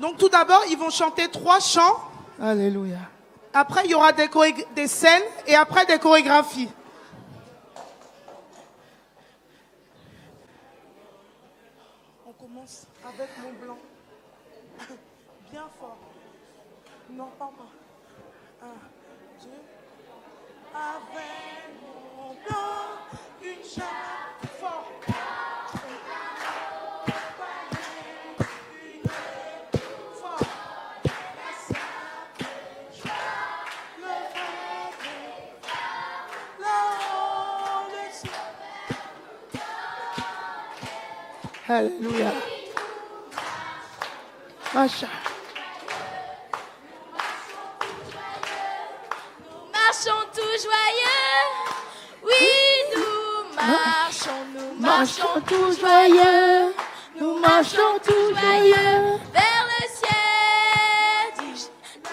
Donc tout d'abord, ils vont chanter 3 chants. Alléluia. Après, il y aura des scènes et après des chorégraphies. On commence avec mon blanc. Bien fort. Non, pas moi. 1, 2. Avec mon blanc, une chape fort. Alléluia. Macha. Marchons tous joyeux, oui nous marchons tous joyeux, nous marchons tous joyeux vers le ciel.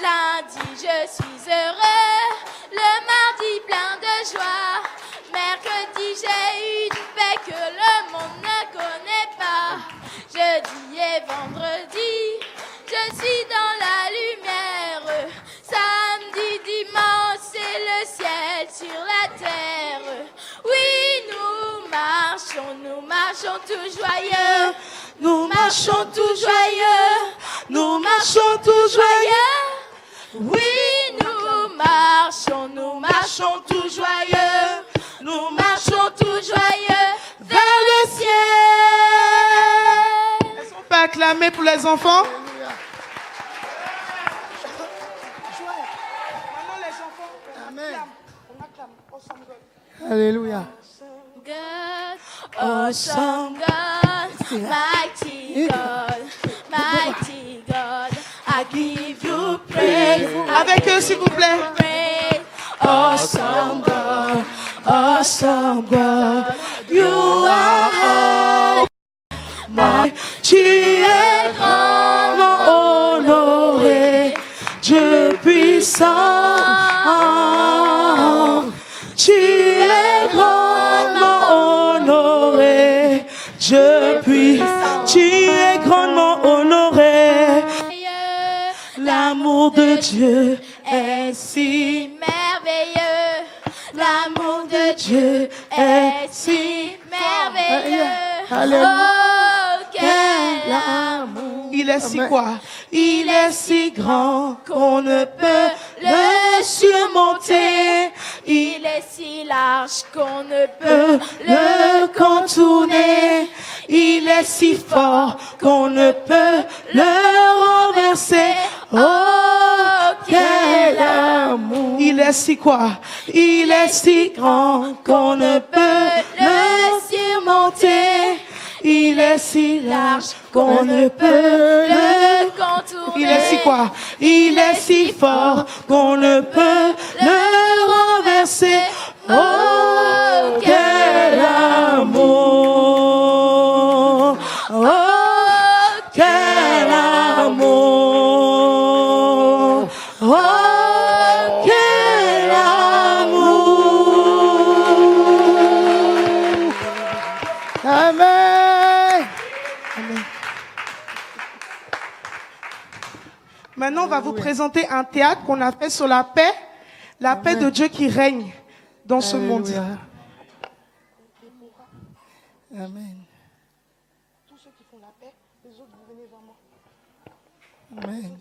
Lundi je suis heureux, le mardi plein de joie, mercredi j'ai une paix que le monde ne connaît pas, jeudi et vendredi je suis dans la lumière, samedi, dimanche c'est le ciel sur la terre. Oui, nous marchons tous joyeux. Nous marchons tous joyeux. Nous marchons tous joyeux. Oui, nous marchons tous joyeux. Nous marchons tous joyeux vers le ciel. Est-ce qu'on peut acclamer pour les enfants? Alléluia. God, awesome God, mighty God, I give you praise. Avec eux, s'il vous plaît. Praise. Awesome God, you are my. Tu es grandement honoré, Dieu puissant. Tu es grandement honoré, Dieu puissant. Tu es grandement honoré. L'amour de Dieu est si merveilleux. L'amour de Dieu est si merveilleux. Oh, quel amour. Il est si quoi? Il est si grand qu'on ne peut le surmonter. Il est si large qu'on ne peut le contourner. Il est si fort qu'on ne peut le renverser. Oh, quel amour. Il est si quoi? Il est si grand qu'on ne peut le surmonter. Il est si large qu'on ne peut le contourner. Il est si quoi? Il est si fort qu'on ne peut le renverser. Oh, quel amour! Oh, quel amour! Oh, quel amour! Amen. Maintenant, on va vous présenter un théâtre qu'on a fait sur la paix de Dieu qui règne dans ce monde. Amen. Tous ceux qui font la paix, les autres, vous venez vers moi. Amen.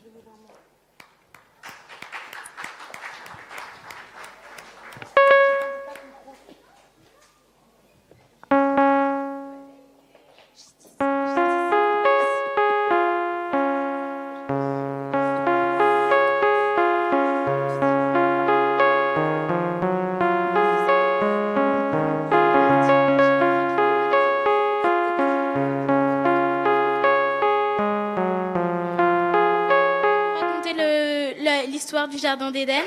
L'histoire du jardin d'Éden.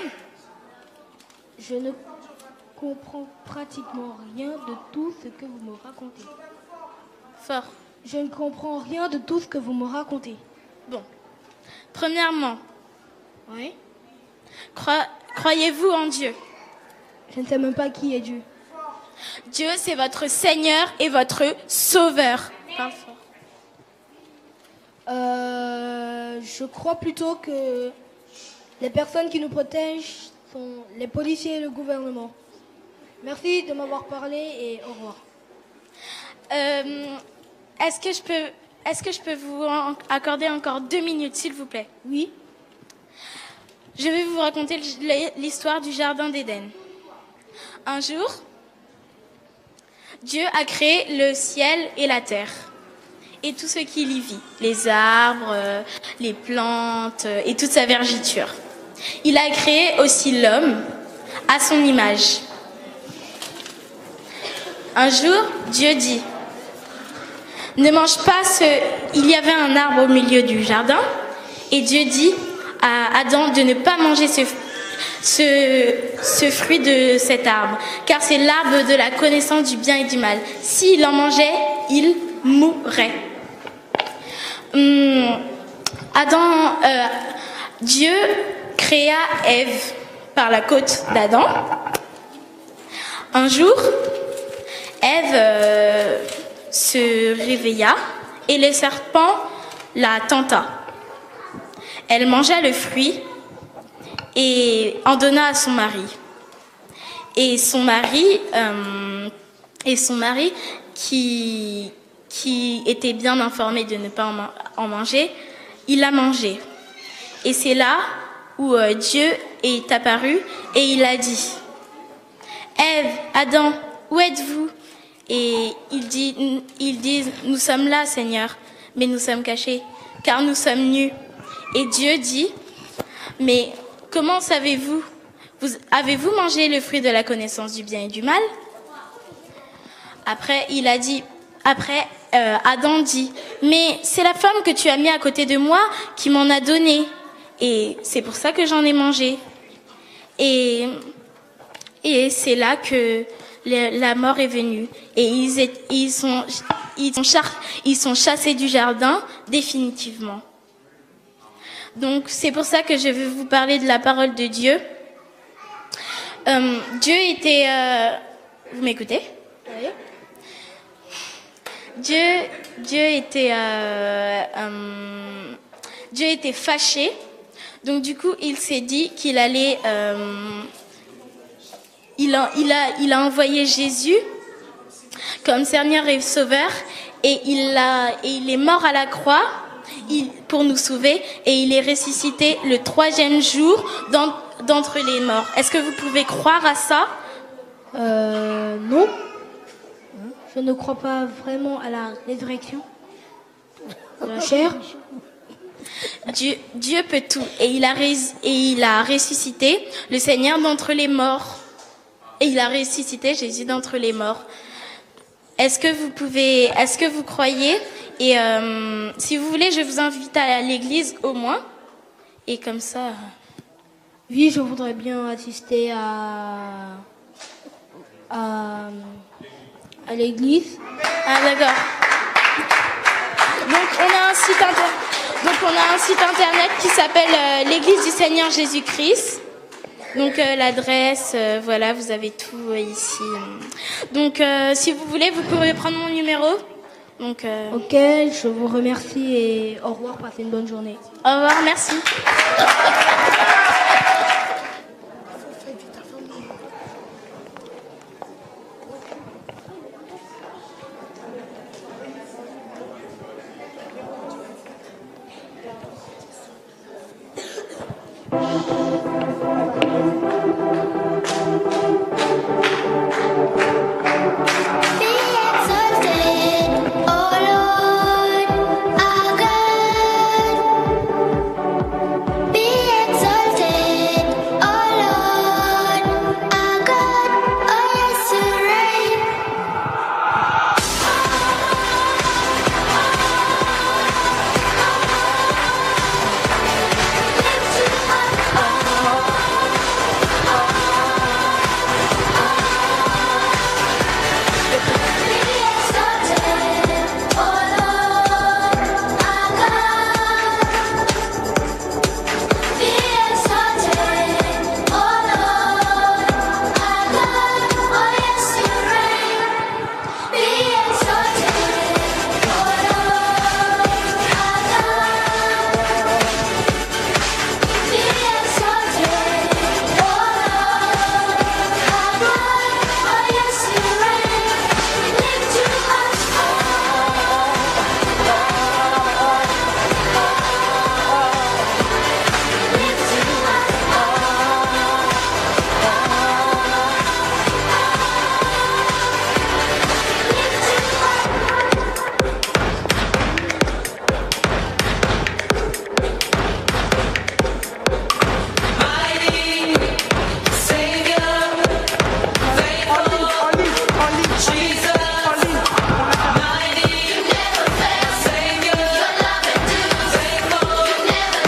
Je ne comprends pratiquement rien de tout ce que vous me racontez. Fort. Je ne comprends rien de tout ce que vous me racontez. Bon. Premièrement, Oui. Croyez-vous en Dieu? Je ne sais même pas qui est Dieu. Dieu, c'est votre Seigneur et votre Sauveur. Parle fort. Je crois plutôt que les personnes qui nous protègent sont les policiers et le gouvernement. Merci de m'avoir parlé et au revoir. Est-ce que je peux vous accorder encore 2 minutes, s'il vous plaît? Oui. Je vais vous raconter l'histoire du Jardin d'Éden. Un jour, Dieu a créé le ciel et la terre et tout ce qu'il y vit, les arbres, les plantes et toute sa vergiture. Il a créé aussi l'homme à son image. Un jour, Dieu dit: ne mange pas Il y avait un arbre au milieu du jardin et Dieu dit à Adam de ne pas manger ce fruit de cet arbre, car c'est l'arbre de la connaissance du bien et du mal. S'il en mangeait, il mourrait. Dieu créa Ève par la côte d'Adam. Un jour, Ève se réveilla et le serpent la tenta. Elle mangea le fruit et en donna à son mari. Et son mari qui était bien informé de ne pas en manger, il a mangé. Et c'est là où Dieu est apparu et il a dit: Ève, Adam, où êtes-vous? Et ils disent: nous sommes là, Seigneur, mais nous sommes cachés, car nous sommes nus. Et Dieu dit: mais comment savez-vous? Avez-vous mangé le fruit de la connaissance du bien et du mal? Après, Adam dit: mais c'est la femme que tu as mis à côté de moi qui m'en a donné. Et c'est pour ça que j'en ai mangé. Et c'est là que la mort est venue. Et ils sont chassés du jardin définitivement. Donc c'est pour ça que je vais vous parler de la parole de Dieu. Dieu était... Vous m'écoutez? Oui. Dieu était fâché. Donc du coup, il s'est dit qu'il allait... Il a envoyé Jésus comme Seigneur et Sauveur, et il est mort à la croix pour nous sauver, et il est ressuscité le 3e jour d'entre les morts. Est-ce que vous pouvez croire à ça? Non. Je ne crois pas vraiment à la résurrection de la chair. Dieu peut tout, et il a ressuscité le Seigneur d'entre les morts. Et il a ressuscité Jésus d'entre les morts. Est-ce que vous croyez? Et si vous voulez, je vous invite à l'église au moins. Et comme ça... Oui, je voudrais bien assister à l'église. Ah, d'accord. Donc on a un site internet qui s'appelle l'Église du Seigneur Jésus-Christ. Donc l'adresse, voilà, vous avez tout ici. Donc si vous voulez, vous pouvez prendre mon numéro. Donc, Ok, je vous remercie et au revoir, passez une bonne journée. Au revoir, merci.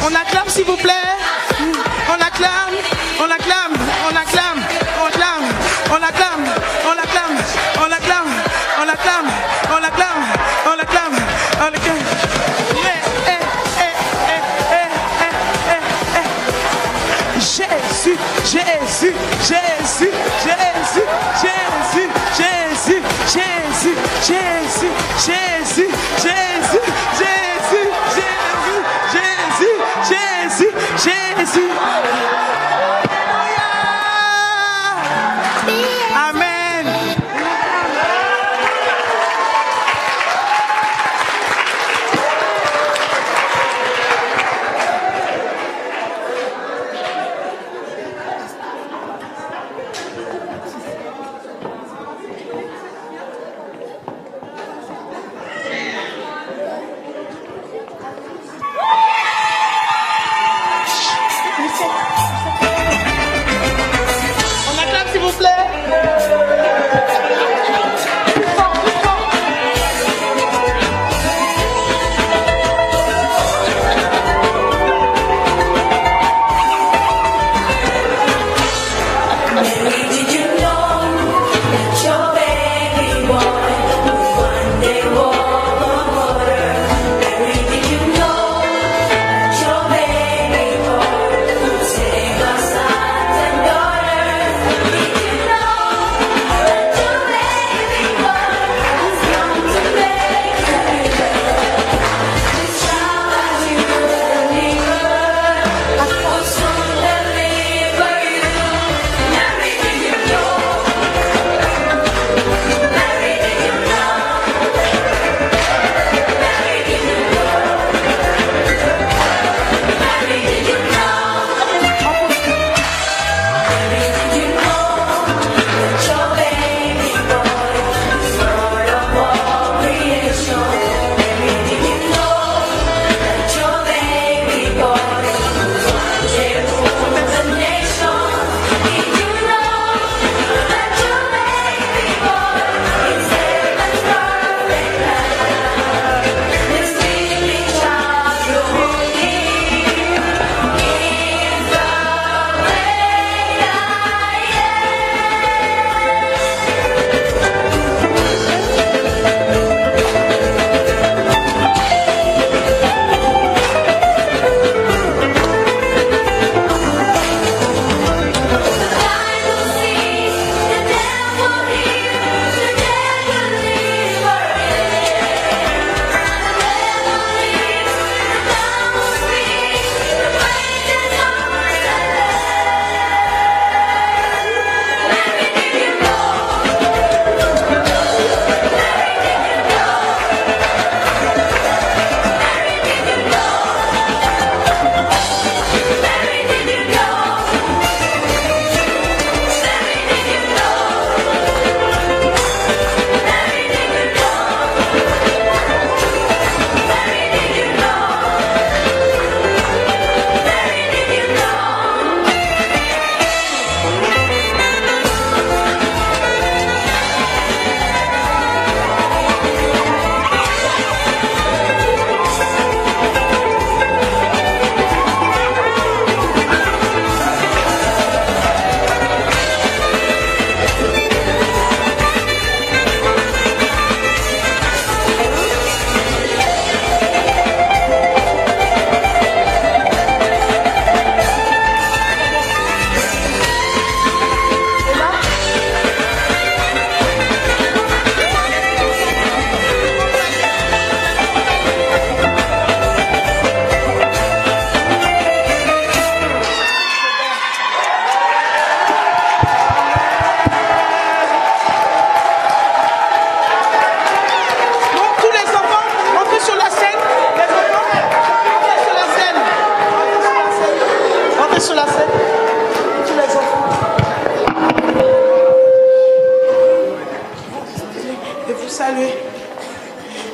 On acclame s'il vous plaît. On acclame, on acclame, on acclame, on acclame, on acclame, on acclame, on acclame, on acclame, on acclame, on acclame, on acclame. Jésus, Jésus, Jésus, Jésus, Jésus, Jésus, Jésus, Jésus, Jésus, Jésus, Jésus, Jésus, Jésus, Jésus. Amen. On acclame s'il vous plaît.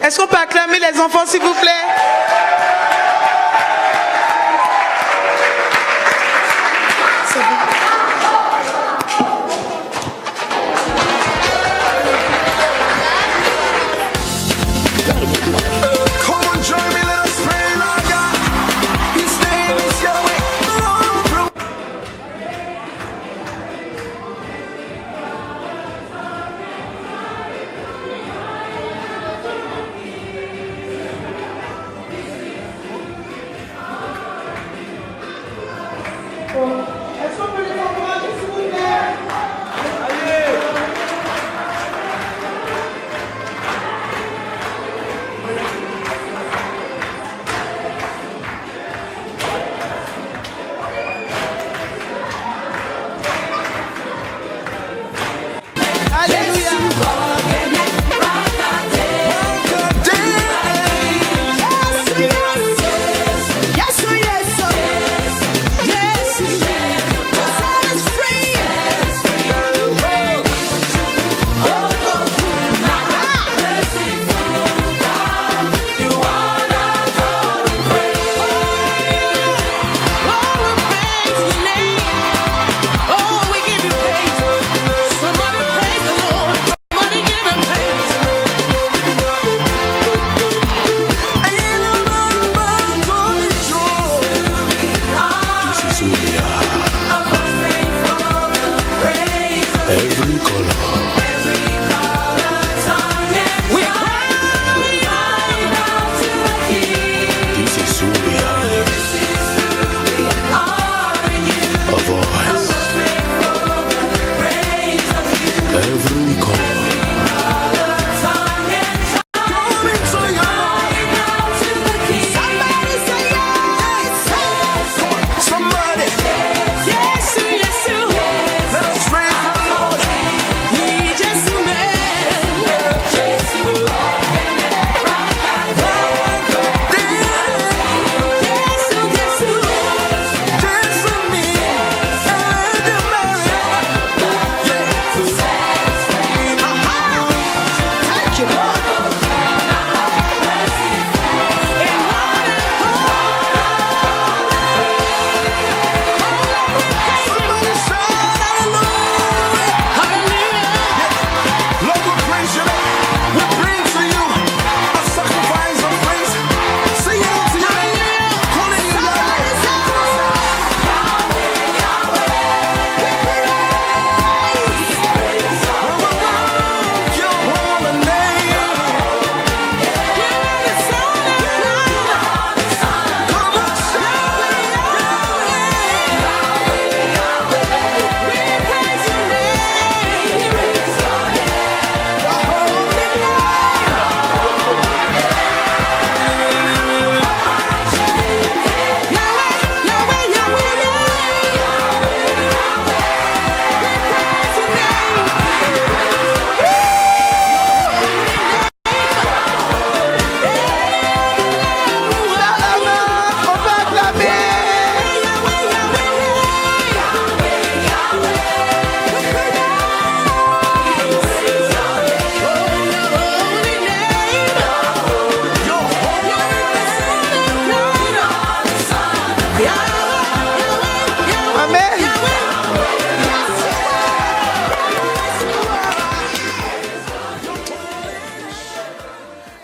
Est-ce qu'on peut acclamer les enfants, s'il vous plaît? C'est bon. Come on, join me, let us pray, Lord God. You stay Est-ce qu'on peut les encourager, s'il vous plaît?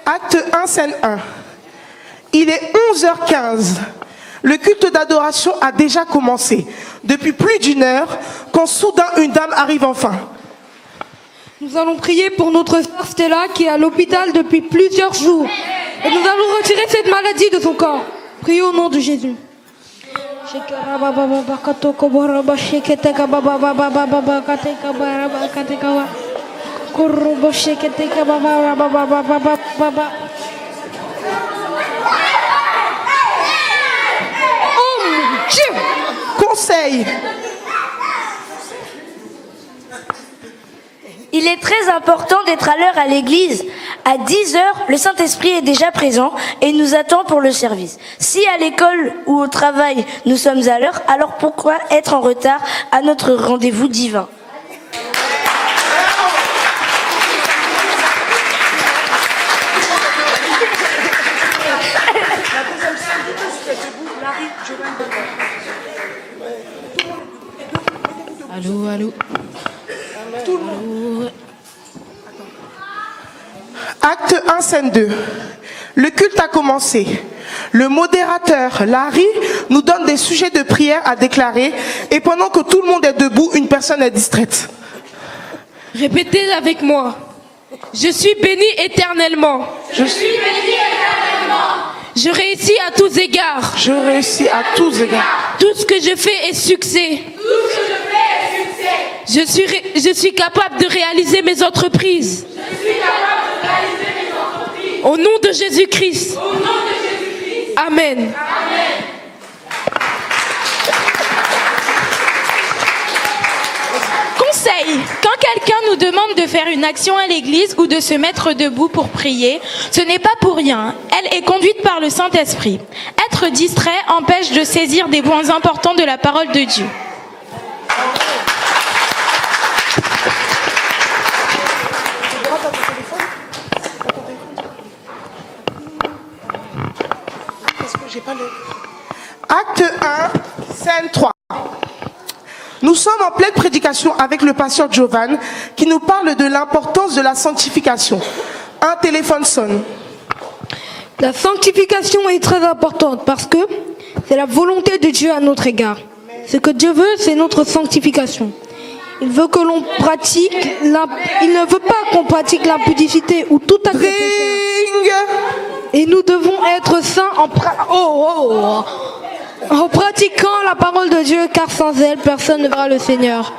Acte 1, scène 1. Il est 11h15. Le culte d'adoration a déjà commencé. Depuis plus d'une heure, quand soudain une dame arrive enfin. Nous allons prier pour notre sœur Stella qui est à l'hôpital depuis plusieurs jours. Et nous allons retirer cette maladie de son corps. Prions au nom de Jésus. Oh mon Dieu! Conseil. Il est très important d'être à l'heure à l'église. À 10h, le Saint-Esprit est déjà présent et nous attend pour le service. Si à l'école ou au travail nous sommes à l'heure, alors pourquoi être en retard à notre rendez-vous divin ? Allô, allô. Acte 1, scène 2. Le culte a commencé. Le modérateur, Larry, nous donne des sujets de prière à déclarer et pendant que tout le monde est debout, une personne est distraite. Répétez avec moi. Je suis béni éternellement. Je suis béni éternellement. Je réussis à tous égards. Je réussis à tous égards. Tout ce que je fais est succès. Je suis capable de réaliser mes entreprises. Au nom de Jésus-Christ. Amen. Conseil. Quand quelqu'un nous demande de faire une action à l'église ou de se mettre debout pour prier, ce n'est pas pour rien. Elle est conduite par le Saint-Esprit. Être distrait empêche de saisir des points importants de la parole de Dieu. Acte 1, scène 3. Nous sommes en pleine prédication avec le pasteur Giovanni qui nous parle de l'importance de la sanctification. Un téléphone sonne. La sanctification est très importante parce que c'est la volonté de Dieu à notre égard. Ce que Dieu veut, c'est notre sanctification. Il veut que l'on pratique, il ne veut pas qu'on pratique l'impudicité ou tout acte pécheur. Et nous devons être saints en pratiquant la parole de Dieu, car sans elle, personne ne verra le Seigneur.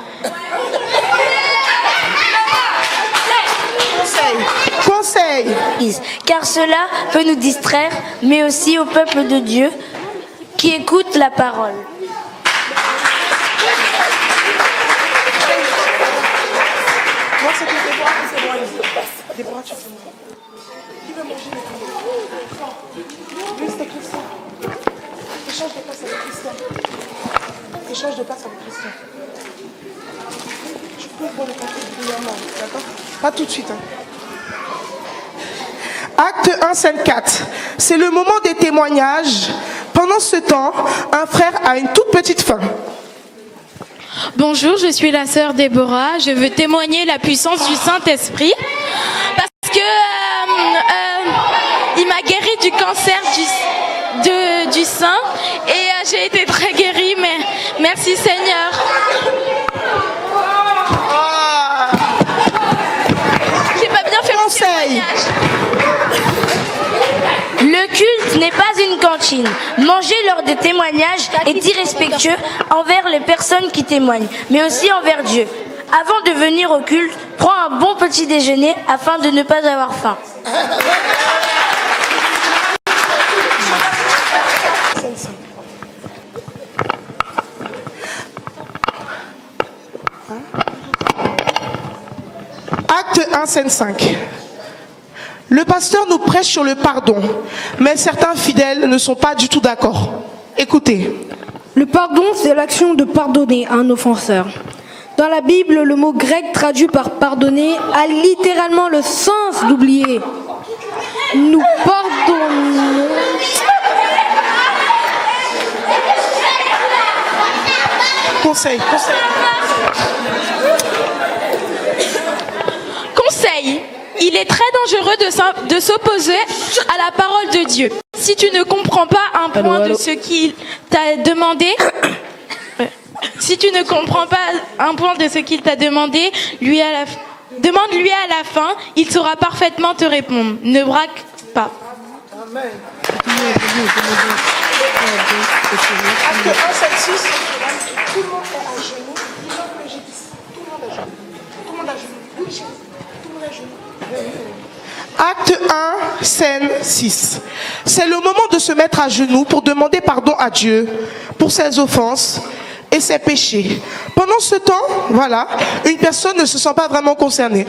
Conseil. Car cela peut nous distraire, mais aussi au peuple de Dieu qui écoute la parole. Moi, c'est que Déborah, tu fais moi. Qui veut manger les fruits? Lui, c'était Christian. Échange de place avec Christian. Échange de place avec Christian. Tu peux boire le café régulièrement, d'accord? Pas tout de suite. Acte 1, scène 4. C'est le moment des témoignages. Pendant ce temps, un frère a une toute petite faim. Bonjour, je suis la sœur Déborah. Je veux témoigner la puissance du Saint-Esprit parce que il m'a guéri du cancer du sein et j'ai été très guérie. Mais merci Seigneur. J'ai pas bien fait mon témoignage. Le culte n'est pas une cantine. Manger lors des témoignages est irrespectueux envers les personnes qui témoignent, mais aussi envers Dieu. Avant de venir au culte, prends un bon petit déjeuner afin de ne pas avoir faim. Acte 1, scène 5. Le pasteur nous prêche sur le pardon, mais certains fidèles ne sont pas du tout d'accord. Écoutez. Le pardon, c'est l'action de pardonner à un offenseur. Dans la Bible, le mot grec traduit par pardonner a littéralement le sens d'oublier. Nous pardonnons. Conseil. Il est très dangereux de s'opposer à la parole de Dieu. Si tu ne comprends pas un point de ce qu'il t'a demandé, demande-lui à la fin, il saura parfaitement te répondre. Ne braque pas. Amen. Acte 1, 7, 6. Tout le monde est à genoux. Tout le monde est à genoux. Tout le monde est à genoux. Tout le monde est à genoux. Acte 1, scène 6. C'est le moment de se mettre à genoux pour demander pardon à Dieu pour ses offenses et ses péchés. Pendant ce temps, voilà, une personne ne se sent pas vraiment concernée.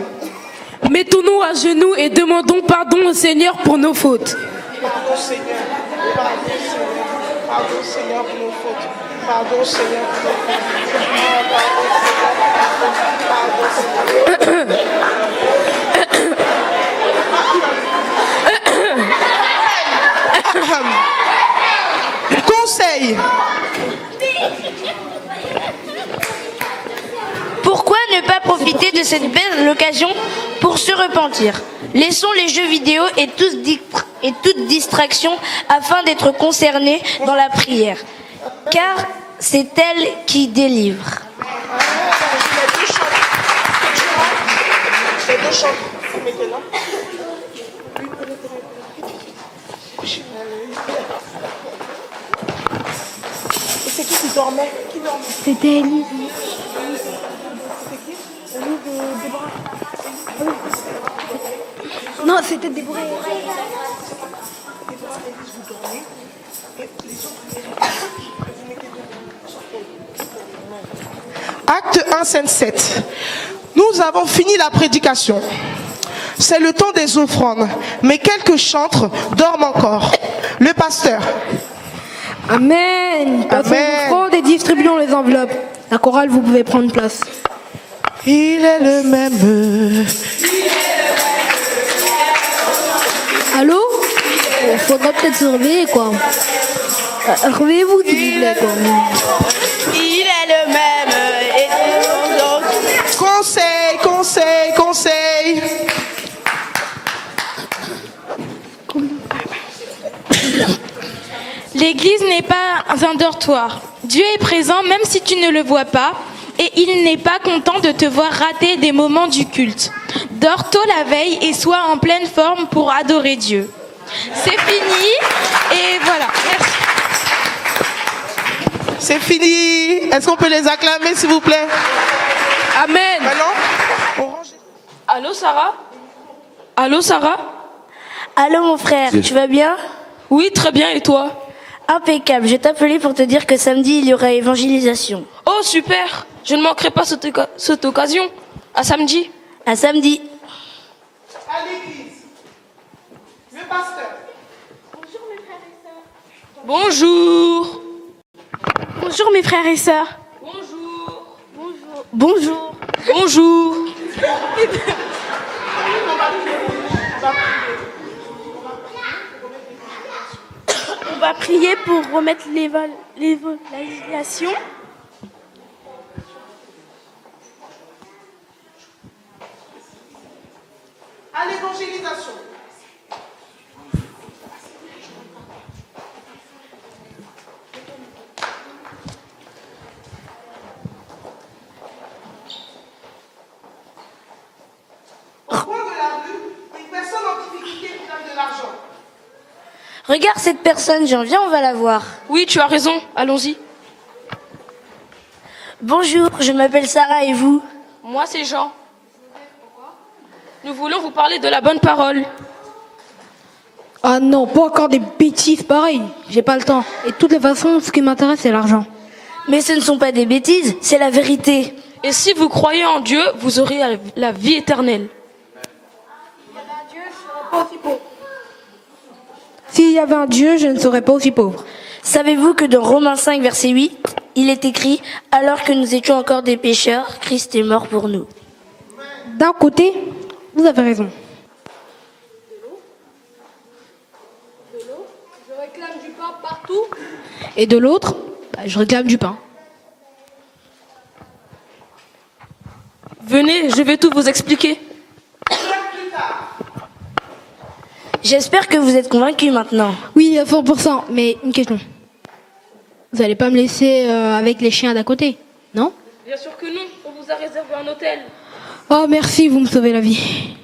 Mettons-nous à genoux et demandons pardon au Seigneur pour nos fautes. Pardon Seigneur, pardon Seigneur pour nos fautes. Pardon Seigneur pour nos fautes. Pardon Seigneur. Conseil. Pourquoi ne pas profiter de cette belle occasion pour se repentir? Laissons les jeux vidéo et toute distraction afin d'être concernés dans la prière, car c'est elle qui délivre. c'est qui dormait? Qui dormait? C'était Elise. Non, c'était Déborah. Acte 1, scène 7. Nous avons fini la prédication. C'est le temps des offrandes, mais quelques chantres dorment encore. Le pasteur. Amen. Passons Amen. l'offrande et distribuons les enveloppes. La chorale, vous pouvez prendre place. Il est le même. Allô? Faudra peut-être se réveiller, quoi. Réveillez-vous, s'il vous plaît, quoi. Il est le même et Conseil, conseil, conseil. L'église n'est pas un dortoir. Dieu est présent même si tu ne le vois pas et il n'est pas content de te voir rater des moments du culte. Dors tôt la veille et sois en pleine forme pour adorer Dieu. C'est fini et voilà. Merci. C'est fini. Est-ce qu'on peut les acclamer, s'il vous plaît? Amen. Maintenant, on range. Allô Sarah? Allô Sarah? Allô mon frère, tu vas bien? Oui, très bien, et toi? Impeccable, je t'appelais pour te dire que samedi il y aura évangélisation. Oh super, je ne manquerai pas cette occasion. À samedi. À samedi. À l'église. Le pasteur. Bonjour. Bonjour mes frères et sœurs. Bonjour. Bonjour. On va prier pour remettre l'évaluation. À l'évangélisation. Au coin de la rue, une personne en difficulté réclame de l'argent. Regarde cette personne, Jean, viens, on va la voir. Oui, tu as raison, allons-y. Bonjour, je m'appelle Sarah et vous? Moi, c'est Jean. Nous voulons vous parler de la bonne parole. Ah non, pas encore des bêtises pareilles. J'ai pas le temps. Et de toutes les façons, ce qui m'intéresse, c'est l'argent. Mais ce ne sont pas des bêtises, c'est la vérité. Et si vous croyez en Dieu, vous aurez la vie éternelle. S'il y avait un Dieu, je ne serais pas aussi pauvre. Savez-vous que dans Romains 5, verset 8, il est écrit « Alors que nous étions encore des pécheurs, Christ est mort pour nous. D'un côté, vous avez raison. Je réclame du pain partout. Et de l'autre, je réclame du pain. Venez, je vais tout vous expliquer. » J'espère que vous êtes convaincus maintenant. Oui, à 100%. Mais une question. Vous allez pas me laisser avec les chiens d'à côté, non? Bien sûr que non, on vous a réservé un hôtel. Oh, merci, vous me sauvez la vie.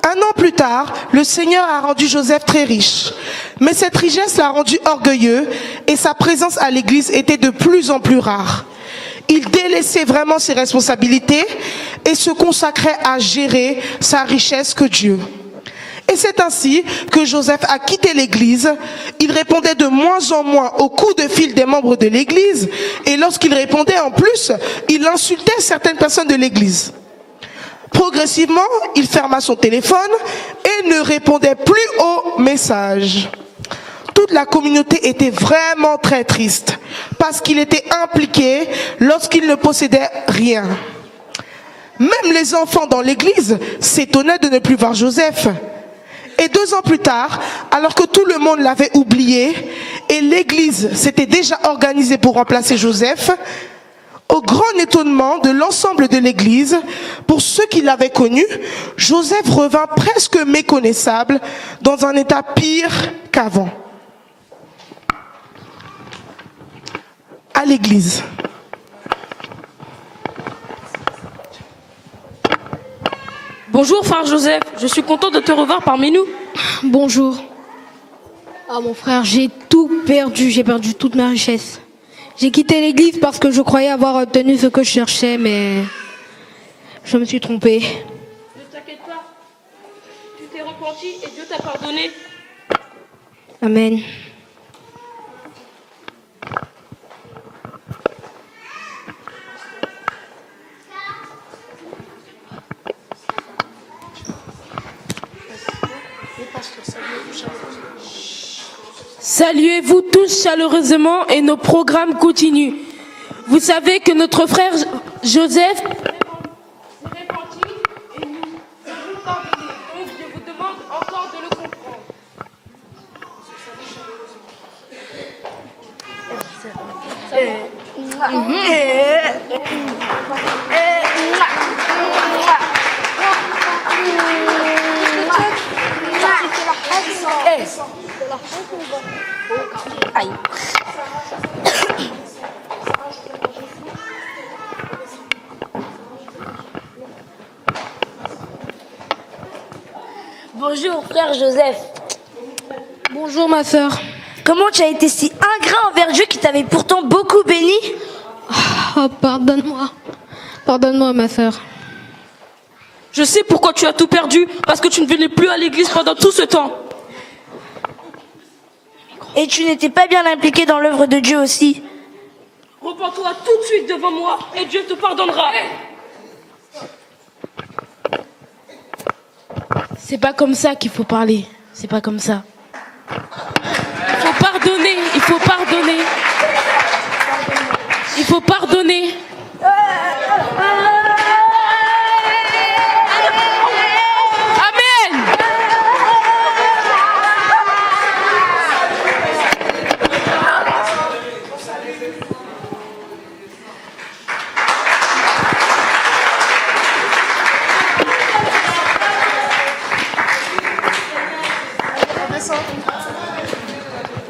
Un an plus tard, le Seigneur a rendu Joseph très riche. Mais cette richesse l'a rendu orgueilleux et sa présence à l'église était de plus en plus rare. Il délaissait vraiment ses responsabilités et se consacrait à gérer sa richesse que Dieu. Et c'est ainsi que Joseph a quitté l'église. Il répondait de moins en moins aux coups de fil des membres de l'église. Et lorsqu'il répondait en plus, il insultait certaines personnes de l'église. Progressivement, il ferma son téléphone et ne répondait plus aux messages. Toute la communauté était vraiment très triste parce qu'il était impliqué lorsqu'il ne possédait rien. Même les enfants dans l'église s'étonnaient de ne plus voir Joseph. Et 2 ans plus tard, alors que tout le monde l'avait oublié et l'église s'était déjà organisée pour remplacer Joseph, au grand étonnement de l'ensemble de l'église, pour ceux qui l'avaient connu, Joseph revint presque méconnaissable dans un état pire qu'avant. À l'église. Bonjour frère Joseph, je suis content de te revoir parmi nous. Bonjour. Ah mon frère, j'ai tout perdu, j'ai perdu toute ma richesse. J'ai quitté l'église parce que je croyais avoir obtenu ce que je cherchais, mais je me suis trompé. Ne t'inquiète pas, tu t'es repenti et Dieu t'a pardonné. Amen. Saluez-vous tous chaleureusement et nos programmes continuent. Vous savez que notre frère Joseph s'est repenti et nous pardonner. Donc je vous demande encore de le comprendre. Bonjour frère Joseph. Bonjour ma sœur. Comment tu as été si ingrat envers Dieu qui t'avait pourtant beaucoup béni? Oh, pardonne-moi. Pardonne-moi ma sœur. Je sais pourquoi tu as tout perdu, parce que tu ne venais plus à l'église pendant tout ce temps. Et tu n'étais pas bien impliqué dans l'œuvre de Dieu aussi. Repends-toi tout de suite devant moi et Dieu te pardonnera. C'est pas comme ça qu'il faut parler. C'est pas comme ça. Il faut pardonner, il faut pardonner. Il faut pardonner. Amen.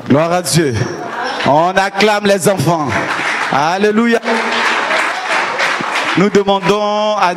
Gloire à Dieu. On acclame les enfants. Alléluia. Nous demandons à